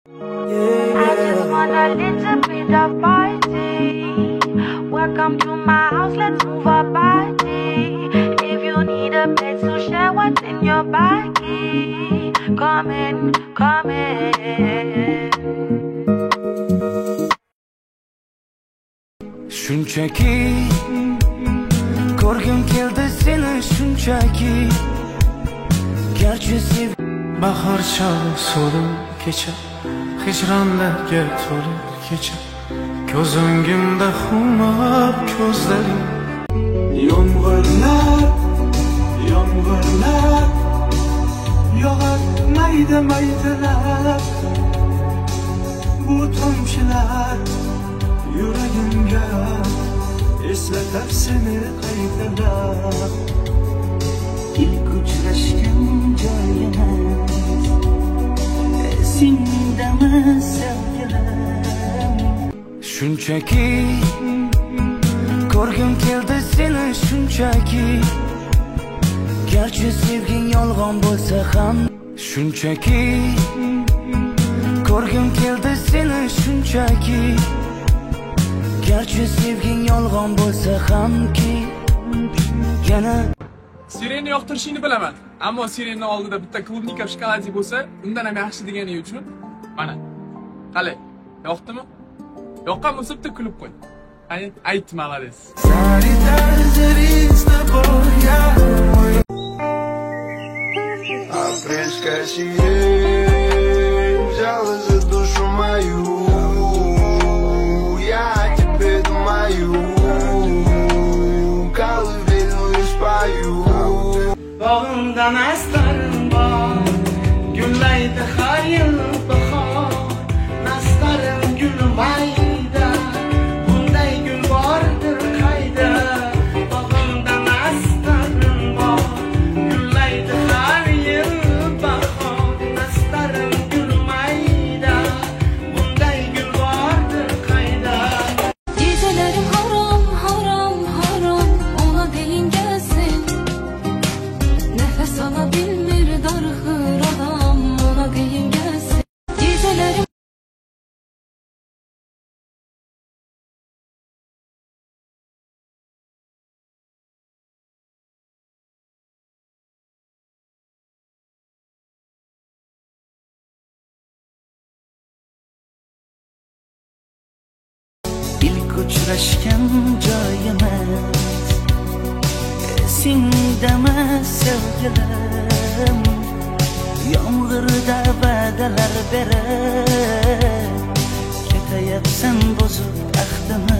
I just want a little bit of party. Welcome to my house, let's move our body. If you need a place to share what's in your body, come in, come in. Shunchaki ko'rgim keldi seni shunchaki. Garchi sev bahor chog'i so'lim kecha, hijronlarga to'la kecha. Ko'z o'ngimda xumor ko'zlaring. Yomg'irlar yog'ar mayda-maydalar. Bu tomchilar yuragimga eslatar seni qaytalar. ilk uchrashgan joyimiz esingdami sevgilim? Shunchaki ko'rgim keldi seni shunchaki. Garchi sevging yolg'on bo'lsa ham. Shunchaki ko'rgim keldi seni shunchaki. Garchi sevging yolg'on bo'lsa hamki yana Sirenni yoqtirishingni bilaman, ammo sirenning oldida bitta klubnika shokoladi bo'lsa, undan ham yaxshi deganing uchun mana. Qalay, yoqdimi? Yoqqan bo'lsa bitta kulib qo'y. Ayt, молодец. Bağımda nastarım var, güllaydı her yıl bahar. Nastarım gülüm ayda, bunday gül vardır kayda. Bağımda nastarım var, güllaydı her yıl bahar. Nastarım gülüm ayda, bunday gül vardır kayda. Gecelerim haram, haram, haram, ona deyin gelsin. Nefes alabilmir darhır adam, ona deyin gelsin. Gecelerim ilk uchrashgan joyimiz esingdami sevgilim? Yomg'irda va'dalar berib ketayapsan buzib ahdini.